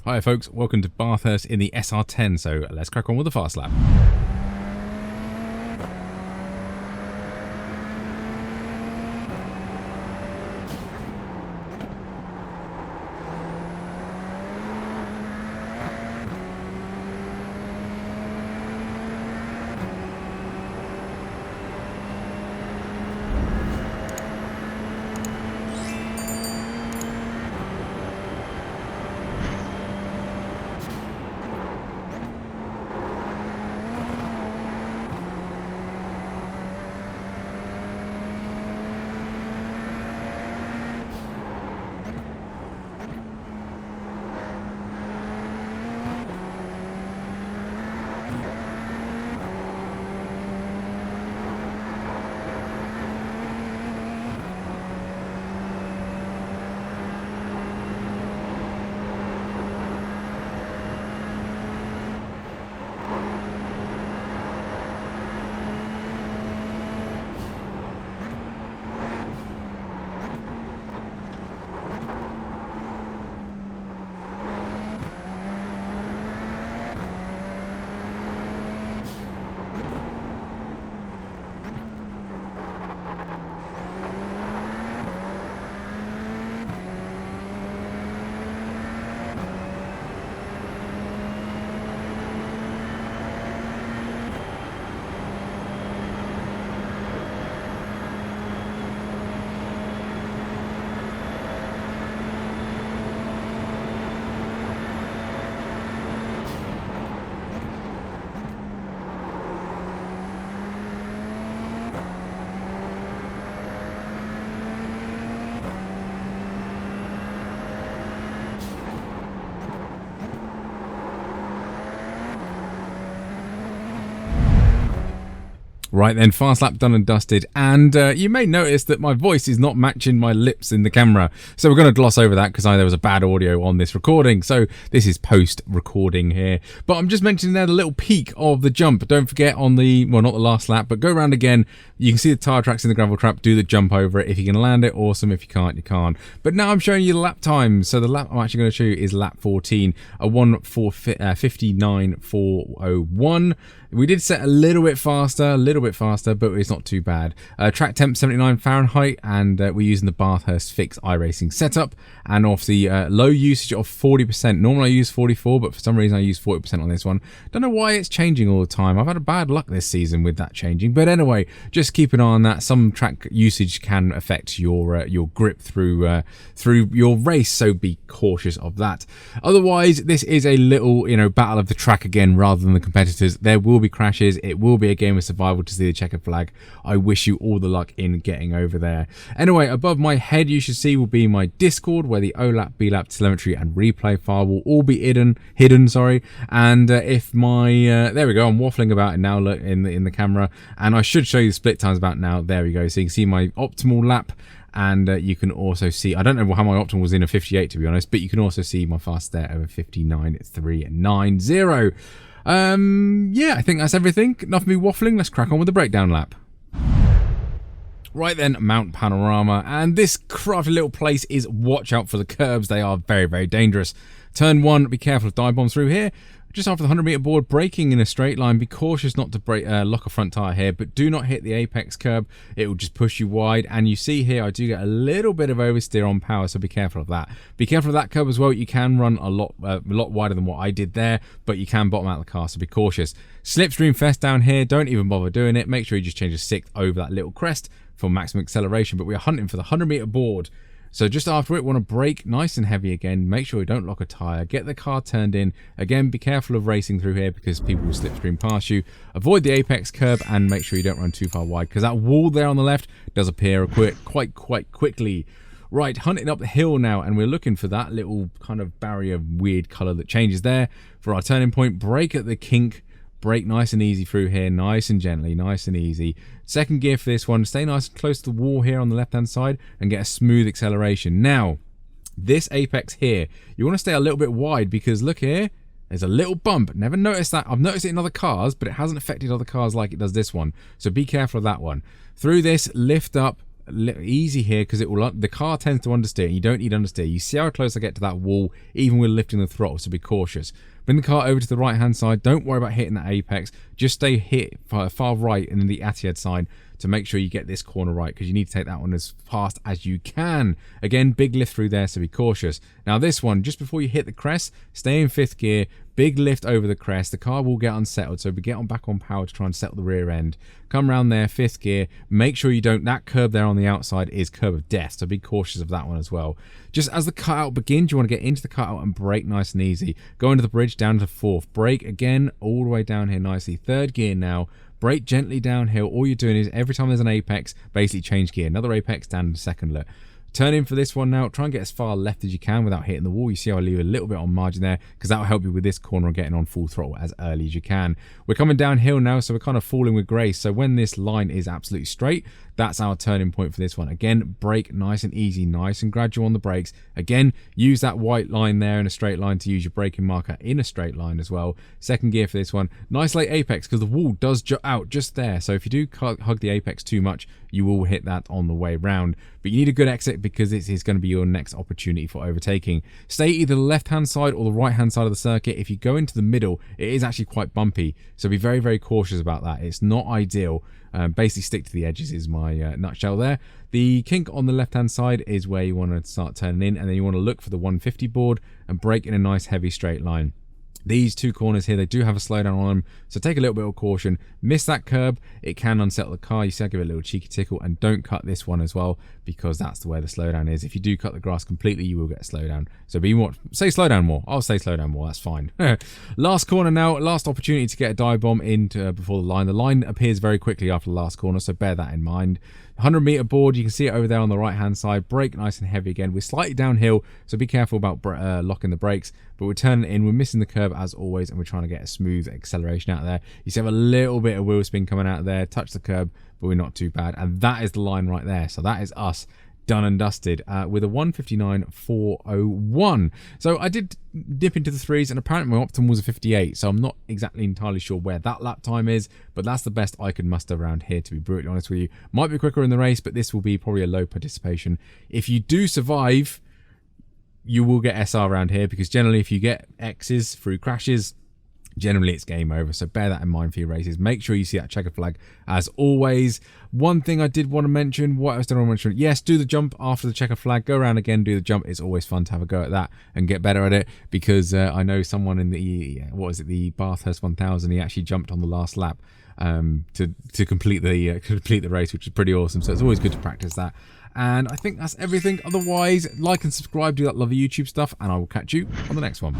Hi folks, welcome to Bathurst in the SR10, so let's crack on with the fast lap. Right then, fast lap done and dusted, and you may notice that my voice is not matching my lips in the camera, so we're going to gloss over that because there was a bad audio on this recording, so this is post-recording here. But I'm just mentioning there the little peak of the jump. Don't forget on the, well, not the last lap, but go around again. You can see the tyre tracks in the gravel trap, do the jump over it. If you can land it, awesome. If you can't, you can't. But now I'm showing you the lap times. So the lap I'm actually going to show you is lap 14, a 1:59.401. We did set a little bit faster, but it's not too bad. Track temp 79 Fahrenheit, and we're using the Bathurst fix iRacing setup, and obviously low usage of 40%. Normally I use 44, but for some reason I use 40% on this one. Don't know why it's changing all the time. I've had a bad luck this season with that changing, but anyway, just keep an eye on that. Some track usage can affect your grip through your race, so be cautious of that. Otherwise, this is a little battle of the track again rather than the competitors. There will be crashes. It will be a game of survival to see the checkered flag. I wish you all the luck in getting over there. Anyway, above my head you should see will be my Discord, where the OLAP, BLAP, telemetry and replay file will all be hidden. And if my there we go, I'm waffling about it now. Look in the camera, and I should show you the split times about now. There we go. So you can see my optimal lap. And you can also see, I don't know how my optimal was in a 58 to be honest, but you can also see my fast there over 59.390. Yeah, I think that's everything. Enough of me waffling. Let's crack on with the breakdown lap. Right then, Mount Panorama, and this crafty little place is watch out for the curbs. They are very, very dangerous. Turn 1, be careful of dive bombs through here. Just after the 100 meter board, braking in a straight line. Be cautious not to lock a front tire here, but do not hit the apex curb. It will just push you wide. And you see here, I do get a little bit of oversteer on power, so be careful of that. Be careful of that curb as well. You can run a lot wider than what I did there, but you can bottom out the car, so be cautious. Slipstream fest down here. Don't even bother doing it. Make sure you just change a 6th over that little crest for maximum acceleration. But we are hunting for the 100 meter board. So just after it, want to brake nice and heavy again. Make sure you don't lock a tyre. Get the car turned in. Again, be careful of racing through here because people will slipstream past you. Avoid the apex curb and make sure you don't run too far wide because that wall there on the left does appear quite quickly. Right, hunting up the hill now, and we're looking for that little kind of barrier weird colour that changes there. For our turning point, brake at the kink. Brake nice and easy through here, nice and gently, nice and easy. Second gear for this one, stay nice and close to the wall here on the left hand side and get a smooth acceleration. Now, this apex here, you want to stay a little bit wide because look here, there's a little bump. Never noticed that. I've noticed it in other cars, but it hasn't affected other cars like it does this one. So be careful of that one. Through this, lift up, easy here because the car tends to understeer, and you don't need understeer. You see how close I get to that wall even with lifting the throttle, so be cautious. Bring the car over to the right hand side. Don't worry about hitting that apex. Just stay hit far right and then the Atiyad sign to make sure you get this corner right, because you need to take that one as fast as you can. Again, big lift through there, so be cautious. Now this one, just before you hit the crest, stay in 5th gear, big lift over the crest. The car will get unsettled, so get back on power to try and settle the rear end. Come around there, 5th gear. Make sure you don't, that curb there on the outside is curb of death, so be cautious of that one as well. Just as the cutout begins, you want to get into the cutout and brake nice and easy. Go into the bridge, down to 4th. Brake again, all the way down here nicely. 3rd gear now. Brake gently downhill. All you're doing is every time there's an apex, basically change gear. Another apex, down to 2nd. Turn in for this one now. Try and get as far left as you can without hitting the wall. You see how I leave a little bit on margin there, because that will help you with this corner and getting on full throttle as early as you can. We're coming downhill now, so we're kind of falling with grace. So when this line is absolutely straight, that's our turning point for this one. Again, brake nice and easy, nice and gradual on the brakes. Again, use that white line there in a straight line to use your braking marker in a straight line as well. 2nd gear for this one. Nice late apex, because the wall does jut out just there. So if you do hug the apex too much, you will hit that on the way round. But you need a good exit, because this is going to be your next opportunity for overtaking. Stay either the left-hand side or the right-hand side of the circuit. If you go into the middle, it is actually quite bumpy. So be very, very cautious about that. It's not ideal. Basically stick to the edges is my nutshell there. The kink on the left-hand side is where you want to start turning in, and then you want to look for the 150 board and brake in a nice heavy straight line. These two corners here, they do have a slowdown on them, so take a little bit of caution. Miss that curb, it can unsettle the car. You see I give it a little cheeky tickle, and don't cut this one as well, because that's the way the slowdown is. If you do cut the grass completely, you will get a slowdown. So be more, say slow down more. I'll say slow down more, that's fine. Last corner now, last opportunity to get a dive bomb in before the line. The line appears very quickly after the last corner, so bear that in mind. 100-meter board, you can see it over there on the right hand side. Brake nice and heavy again. We're slightly downhill, so be careful about locking the brakes, but we're turning in, we're missing the curb as always, and we're trying to get a smooth acceleration out of there. You see I have a little bit of wheel spin coming out of there, touch the curb, but we're not too bad, and that is the line right there. So that is us done and dusted with a 1:59.401. So I did dip into the 3s, and apparently my optimum was a 58, so I'm not exactly entirely sure where that lap time is, but that's the best I could muster around here, to be brutally honest with you. Might be quicker in the race, but this will be probably a low participation. If you do survive, you will get SR around here, because generally if you get X's through crashes, generally it's game over, so bear that in mind for your races. Make sure you see that checker flag as always. One thing I did want to mention, what else did I want to mention? Yes, do the jump after the checker flag, go around again, do the jump. It's always fun to have a go at that and get better at it, because I know someone in the the Bathurst 1000, he actually jumped on the last lap to complete the race, which is pretty awesome. So it's always good to practice that. And I think that's everything. Otherwise, like and subscribe, do that lovely YouTube stuff, and I will catch you on the next one.